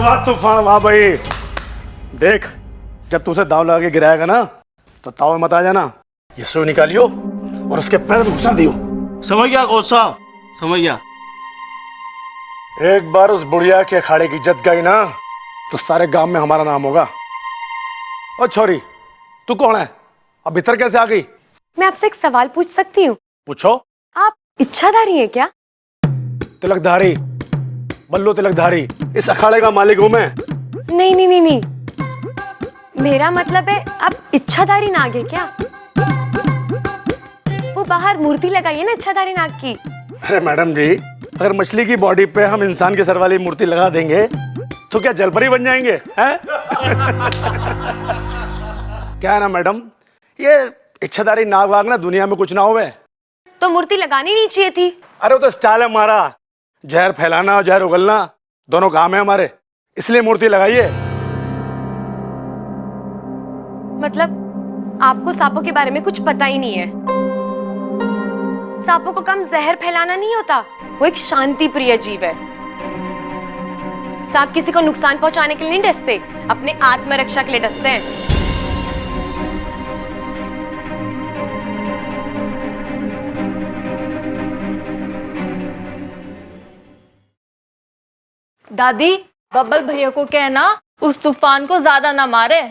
वाह तूफान वाह भाई। देख जब तू उसे दाव लगा के गिराएगा ना तो ताव में मत आ जाना, ये सुई निकालियो और उसके पैर में घुसा दियो। समझ गया कोच साहब, समझ गया। एक बार उस बुढ़िया के अखाड़े की इज्जत गई ना तो सारे गांव में हमारा नाम होगा। ओ छोरी तू कौन है, अब भीतर कैसे आ गई? मैं आपसे एक सवाल पूछ सकती हूँ? पूछो। आप इच्छाधारी हैं क्या? तिलकधारी, बल्लू तिलकधारी, इस अखाड़े का मालिक हूं मैं। नहीं नहीं नहीं नहीं, मेरा मतलब है आप इच्छाधारी नाग है क्या? वो बाहर मूर्ति लगाई है ना इच्छाधारी नाग की। अरे मैडम जी, अगर मछली की बॉडी पे हम इंसान के सर वाली मूर्ति लगा देंगे तो क्या जलपरी बन जाएंगे हैं? क्या है ना मैडम, ये इच्छाधारी नाग वाग ना दुनिया में कुछ ना होवे। तो मूर्ति लगानी नहीं चाहिए थी। अरे वो तो स्टाइल है हमारा, जहर फैलाना और जहर उगलना दोनों काम है हमारे, इसलिए मूर्ति लगाइए। मतलब आपको सांपों के बारे में कुछ पता ही नहीं है। सांपों को कम जहर फैलाना नहीं होता, वो एक शांति प्रिय जीव है। सांप किसी को नुकसान पहुंचाने के लिए नहीं डसते, अपने आत्मरक्षा के लिए डसते हैं। दादी, बब्बल भैया को कहना उस तूफान को ज्यादा ना मारे।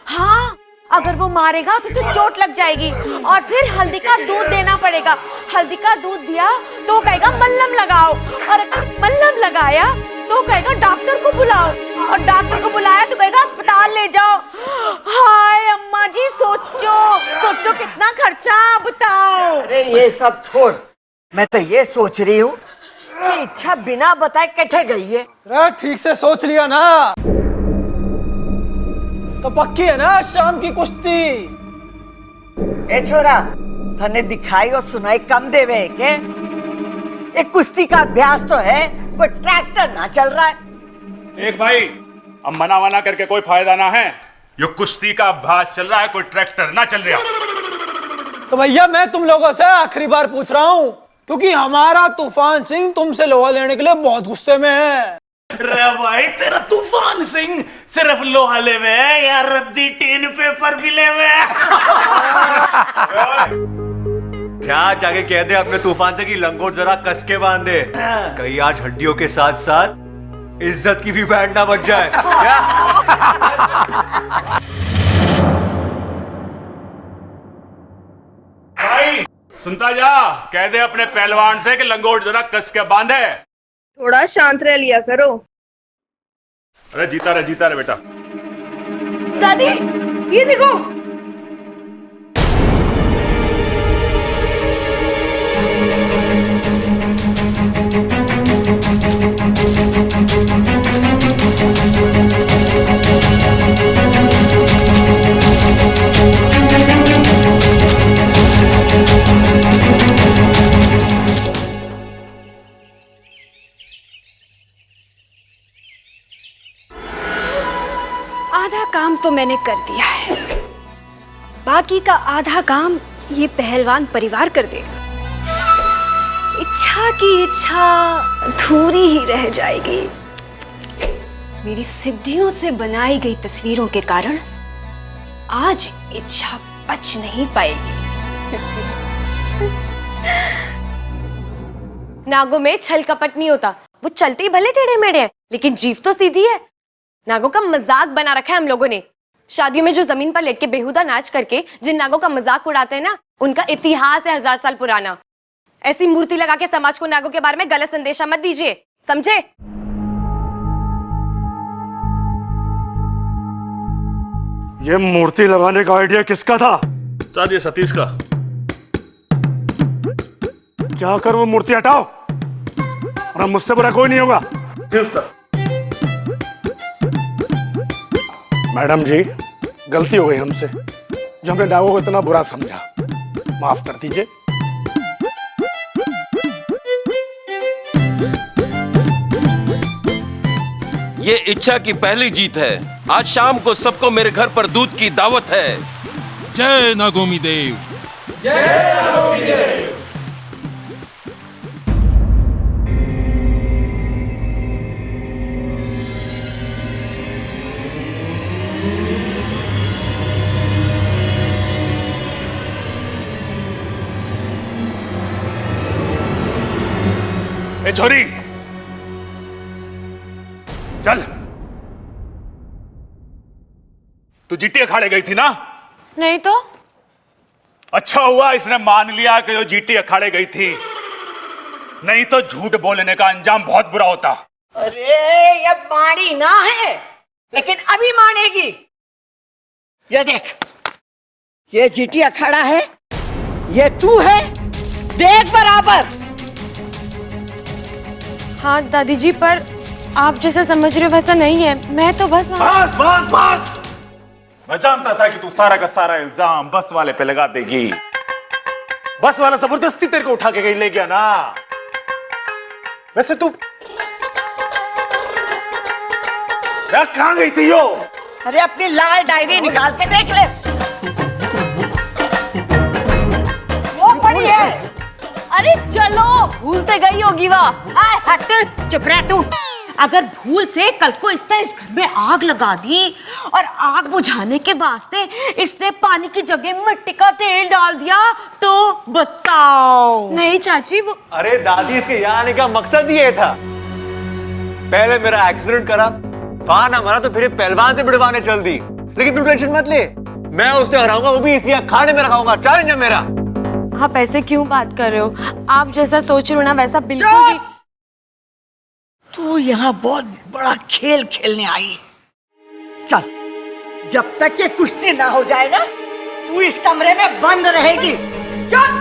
हाँ, अगर वो मारेगा तो उसे चोट लग जाएगी और फिर हल्दी का दूध देना पड़ेगा। हल्दी का दूध दिया तो कहेगा मल्हम लगाओ, और अगर मल्हम लगाया तो कहेगा डॉक्टर को बुलाओ, और डॉक्टर को बुलाया तो कहेगा अस्पताल ले जाओ। हाय अम्मा जी, सोचो सोचो कितना खर्चा, बताओ। अरे ये सब छोड़, मैं तो ये सोच रही हूँ कि इच्छा बिना बताए कैसे गई है। अरे ठीक से सोच लिया ना तो पक्की है ना शाम की कुश्ती। ए छोरा, तने दिखाई और सुनाई कम देवे है के? एक कुश्ती का अभ्यास तो है, कोई ट्रैक्टर ना चल रहा है। एक भाई, अब मना वना करके कोई फायदा ना है। ये कुश्ती का अभ्यास चल रहा है, कोई ट्रैक्टर ना चल रहा। तो भैया मैं तुम लोगों से आखिरी बार पूछ रहा हूँ, क्योंकि हमारा तूफान सिंह तुमसे लोहा लेने के लिए बहुत गुस्से में है। रे भाई, तेरा तूफान सिंह सिर्फ लोहा लेवे है या रद्दी टीन पेपर भी लेवे? क्या जाके कह दे अपने तूफान से कि लंगोट जरा कस के बांध दे, कहीं आज हड्डियों के साथ साथ इज्जत की भी बैंड ना बच जाए। क्या? भाई सुनता जा, कह दे अपने पहलवान से कि लंगोट जरा कस के बांधे। थोड़ा शांत रह लिया करो। अरे जीता रहे बेटा। दादी ये देखो, आधा काम तो मैंने कर दिया है, बाकी का आधा काम ये पहलवान परिवार कर देगा। इच्छा की इच्छा अधूरी ही रह जाएगी। मेरी सिद्धियों से बनाई गई तस्वीरों के कारण आज इच्छा बच नहीं पाएगी। नागों में छल कपट नहीं होता, वो चलते ही भले टेढ़े मेढ़े हैं लेकिन जीव तो सीधी है। नागों का मजाक बना रखा है हम लोगों ने। शादियों में जो जमीन पर लेट के बेहुदा नाच करके जिन नागों का मजाक उड़ाते हैं ना, उनका इतिहास है 1000 साल पुराना। ऐसी मूर्ति लगा के समाज को नागों के बारे में गलत संदेशा मत दीजिए, समझे? ये मूर्ति लगाने का आइडिया किसका था? ये सतीश का। जाकर वो मूर्ति हटाओ, और मुझसे बुरा कोई नहीं होगा। मैडम जी, गलती हो गई हमसे, जो हमने नागों को इतना बुरा समझा, माफ कर दीजिए। ये इच्छा की पहली जीत है। आज शाम को सबको मेरे घर पर दूध की दावत है। जय नागोमी देव। जय नागोमी देव। छोरी, चल। तू जीटी अखाड़े गई थी ना? नहीं तो अच्छा हुआ इसने मान लिया कि जो जीटी अखाड़े गई थी, नहीं तो झूठ बोलने का अंजाम बहुत बुरा होता। अरे ये मारी ना है, लेकिन अभी मानेगी। ये देख, ये जीटी अखाड़ा है, ये तू है, देख बराबर। हाँ दादी जी, पर आप जैसा समझ रहे हो वैसा नहीं है। मैं तो बस बस बस बस, मैं जानता था कि तू सारा का सारा इल्जाम बस वाले पे लगा देगी। बस वाला जबरदस्ती तेरे को उठा के कहीं ले गया ना। वैसे तू कहां गई थी यो? अरे अपनी लाल डायरी निकाल के देख ले, वो पड़ी है। अरे चलो, भूलते गई होगी वह। आय हट, चुप रह तू। अगर भूल से कल को इसने इस घर में आग लगा दी और आग बुझाने के वास्ते इसने पानी की जगह मिट्टी का तेल डाल दिया तो बताओ। नहीं चाची, वो अरे दादी, इसके यहाँ आने का मकसद ही ये था। पहले मेरा एक्सीडेंट करा, फान हमारा, तो फिर पहलवान से बिड़वाने चल दी। लेकिन तू टेंशन मत ले, मैं उससे हराऊंगा, वो भी इसी अखाड़े में रखाऊंगा। चैलेंज है मेरा। आप ऐसे क्यों बात कर रहे हो? आप जैसा सोच रहे हो ना वैसा बिल्कुल भी। तू यहाँ बहुत बड़ा खेल खेलने आई। चल, जब तक ये कुश्ती ना हो जाए ना, तू इस कमरे में बंद रहेगी। चल।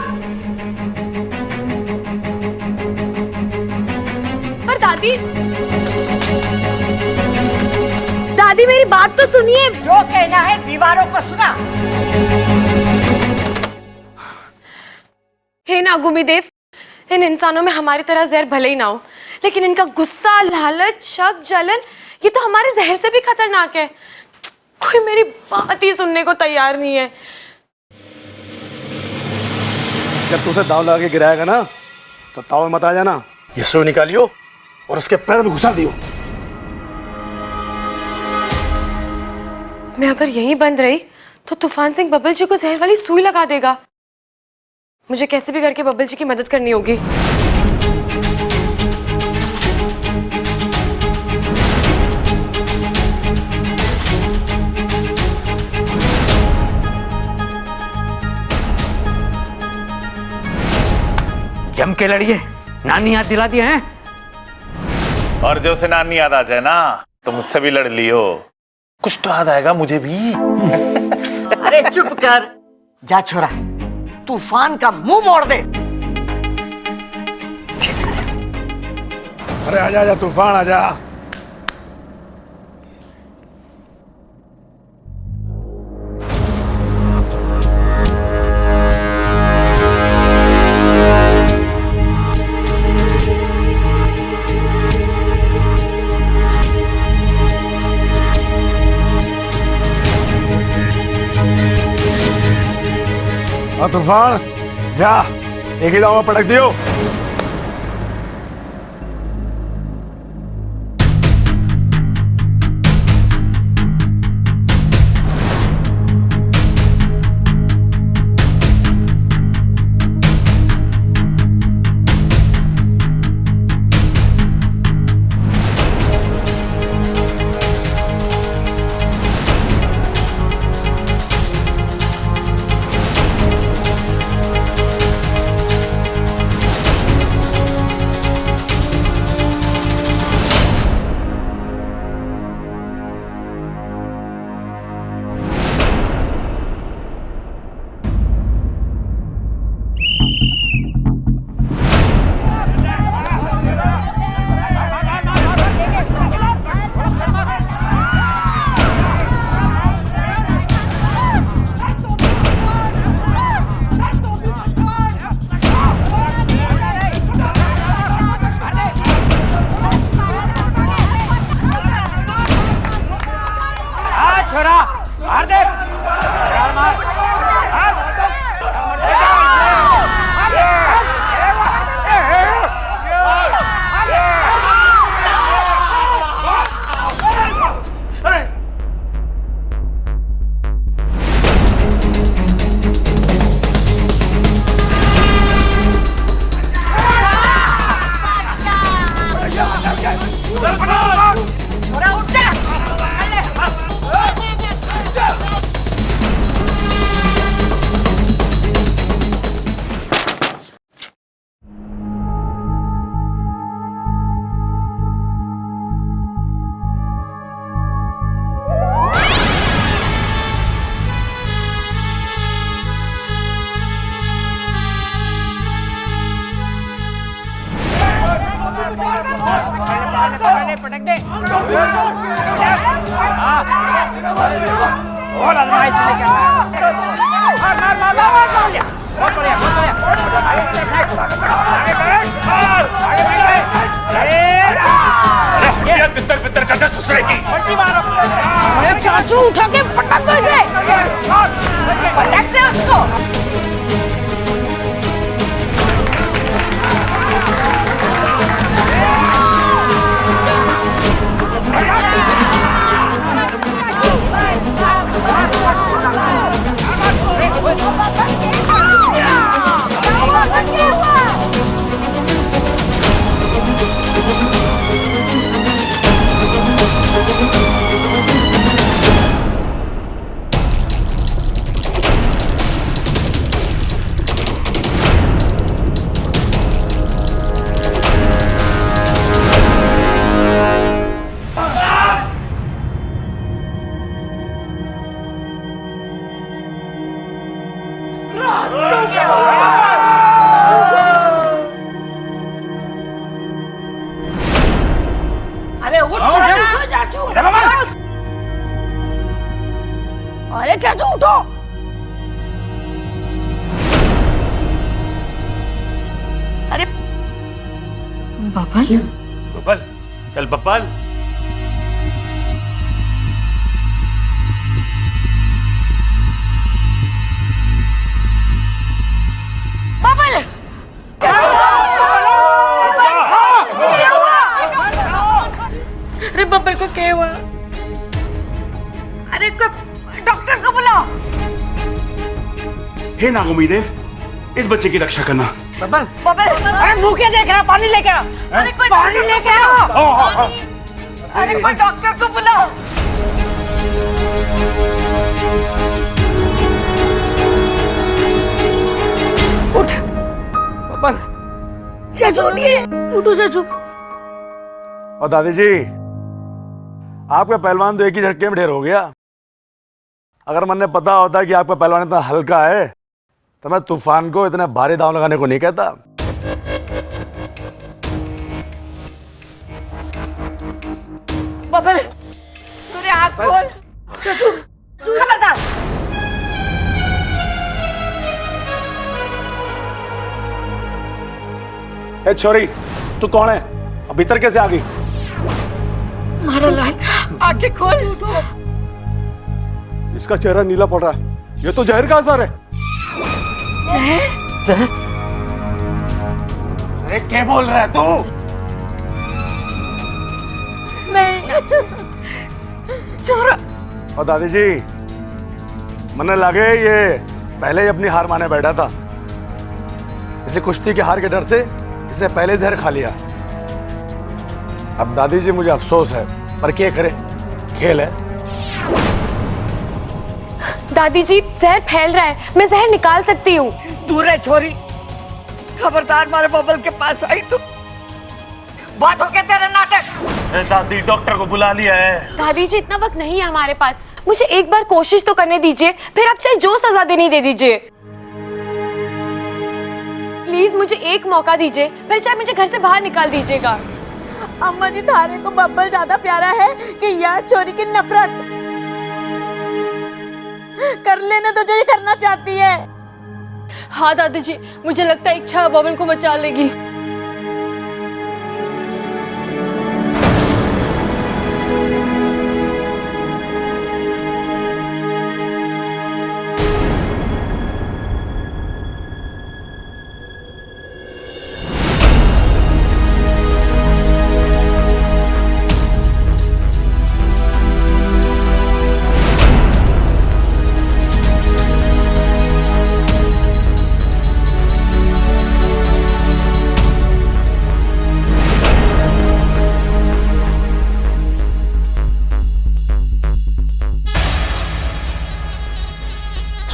पर दादी, दादी मेरी बात तो सुनिए। जो कहना है दीवारों को सुना। हे नागुमी देव, इन इंसानों में हमारी तरह जहर भले ही ना हो, लेकिन इनका गुस्सा, लालच, शक, जलन, ये तो हमारे जहर से भी खतरनाक है। कोई मेरी बात ही सुनने को तैयार नहीं है। जब तुझे दाव लगा के गिराएगा ना, तो ताव में मत आ जाना। ये सुई निकालियो और उसके पैर में घुसा दियो। मैं अगर यहीं बंद रही तो तूफान सिंह बब्बल जी को जहर वाली सुई लगा देगा। मुझे कैसे भी करके बब्बल जी की मदद करनी होगी। जम के लड़िए, नानी याद दिला दिया है। और जो से नानी याद आ जाए ना, तो मुझसे भी लड़ लियो। कुछ तो याद आएगा मुझे भी। अरे चुप कर, जा छोरा, तूफान का मुंह मोड़ दे। अरे आजा आजा तूफान, आजा। तूफान जा, एक ही दाव में पटक दियो। अरे उठ जा। तितर बितर करते ससुरे की चाचू उठा के पटक दो इसे। पटक दे उसको। अरे उठ चाचू। अरे चाचू उठो। अरे बबल बब्बल, चल बब्बल। बबल अरे बब्बल को क्या हुआ? अरे डॉक्टर को बुलाओ। हे नागोमीदेव, इस बच्चे की रक्षा करना। बब्बल अरे मुंह क्या देख रहा? पानी लेके आओ। अरे कोई पानी लेके आओ। अरे कोई डॉक्टर को बुलाओ। उठ बब्बल। चाचू उठिए। उठो चाचू। और दादी जी, आपका पहलवान तो एक ही झटके में ढेर हो गया। अगर मैंने पता होता कि आपका पहलवान इतना हल्का है तो मैं तूफान को इतने भारी दांव लगाने को नहीं कहता। बबल तूने आँख खोल। चाचू खबरदार। ए छोरी, तू कौन है? अब भीतर कैसे आ गई? मारा लाल, आंखें खोल। इसका चेहरा नीला पड़ रहा है। ये तो जहर का असर है। जहर? अरे क्या बोल रहा है तू? नहीं छोरा। और दादी जी, मने लगे ये पहले ही अपनी हार माने बैठा था, इसलिए कुश्ती की हार के डर से इसने पहले जहर खा लिया। अब दादी जी मुझे अफसोस है, पर क्या करे, खेल है। दादी जी जहर फैल रहा है, मैं जहर निकाल सकती हूँ। दूर है छोरी। खबरदार मारे बबल के पास आई तो बात हो गया तेरा नाटक। दादी डॉक्टर को बुला लिया है। दादी जी इतना वक्त नहीं है हमारे पास, मुझे एक बार कोशिश तो करने दीजिए, फिर आप चाहे जो सजा देनी दे दीजिए। प्लीज मुझे एक मौका दीजिए, फिर चाहे मुझे घर से बाहर निकाल दीजिएगा। अम्मा जी, थारे को बब्बल ज्यादा प्यारा है कि यार चोरी की नफरत? कर लेना तो जो ये करना चाहती है। हाँ दादी जी, मुझे लगता है इच्छा बबल को बचा लेगी।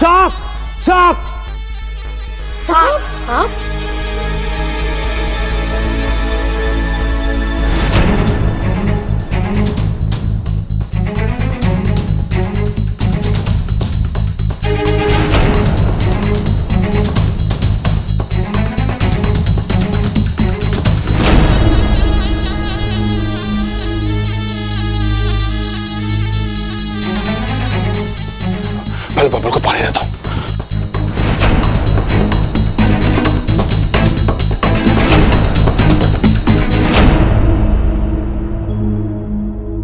सांप सांप सांप? पहले बबल को पानी देता हूं।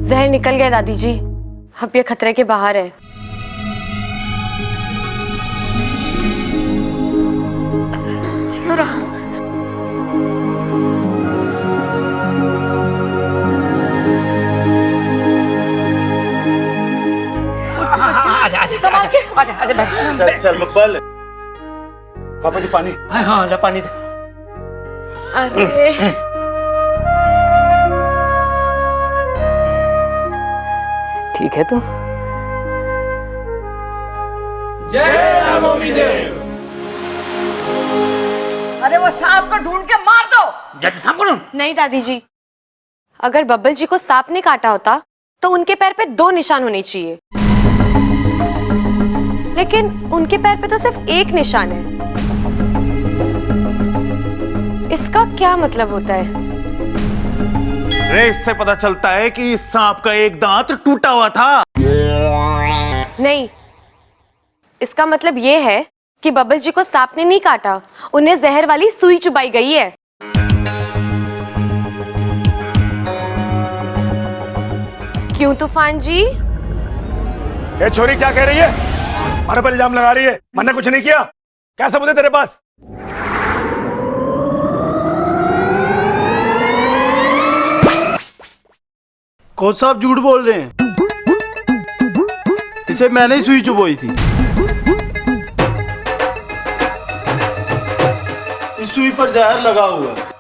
जहर निकल गया दादी जी, अब ये खतरे के बाहर है। संभाल के आजा आजा बैठ। चल चल बब्बल। पापा जी पानी। हाँ हाँ ले पानी दे। अरे ठीक है तू? अरे वो सांप को ढूंढ के मार दो। जैसे सांप को ढूंढ। नहीं दादी जी, अगर बब्बल जी को सांप ने काटा होता तो उनके पैर पे 2 निशान होने चाहिए, लेकिन उनके पैर पे तो सिर्फ 1 निशान है। इसका क्या मतलब होता है? रे इससे पता चलता है कि सांप का एक दांत टूटा हुआ था। नहीं, इसका मतलब ये है कि बब्बल जी को सांप ने नहीं काटा, उन्हें जहर वाली सुई चुबाई गई है। क्यों तूफान जी? ये छोरी क्या कह रही है? हमारे पर इल्जाम लगा रही है। मैंने कुछ नहीं किया। क्या सबूत है तेरे पास? कोच साहब झूठ बोल रहे हैं। इसे मैंने ही सुई चुभोई थी। इस सुई पर जहर लगा हुआ है।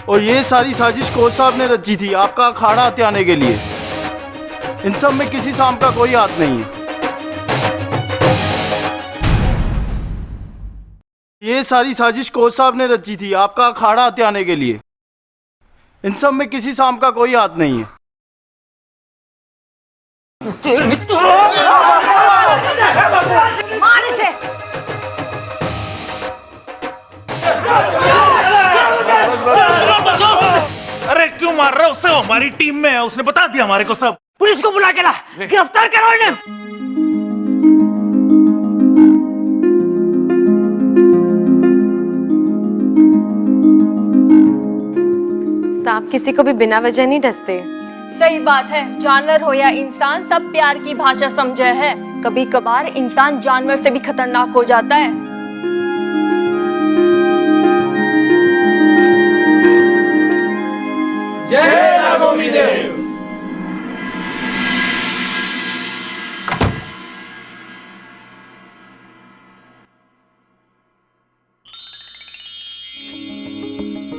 और ये सारी साजिश कोच साहब ने रची थी आपका अखाड़ा हथियाने के लिए। इन सब में किसी सांप का कोई हाथ नहीं है। ये सारी साजिश कोच साहब ने रची थी आपका अखाड़ा हथियाने के लिए। इन सब में किसी सांप का कोई हाथ नहीं है। मार इसे। अरे क्यों मार रहे हो उससे? वो हमारी टीम में है, उसने बता दिया हमारे को सब। पुलिस को बुला के ला, गिरफ्तार करो इन्हें। सांप किसी को भी बिना वजह नहीं डसते। सही बात है, जानवर हो या इंसान सब प्यार की भाषा समझे है। कभी कभार इंसान जानवर से भी खतरनाक हो जाता है। जय नागोमी देव।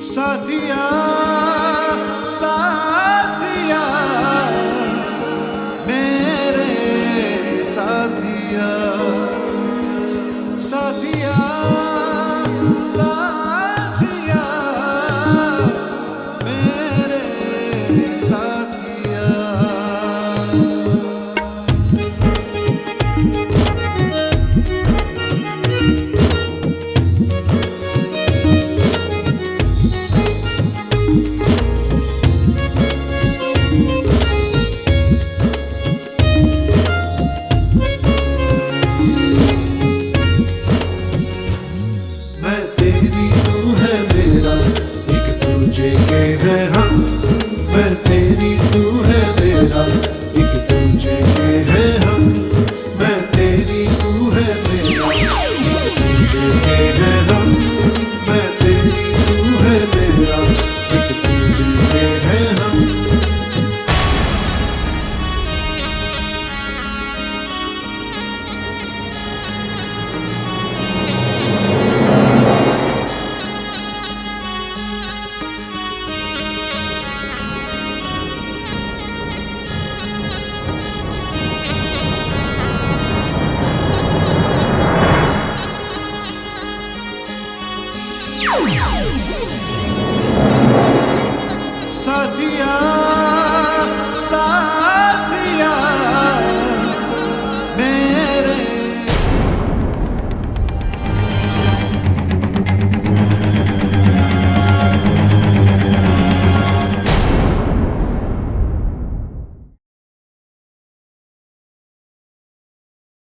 साथिया साथिया मेरे साथिया साथिया साथिया मेरे साथिया। मैं तेरी साथिया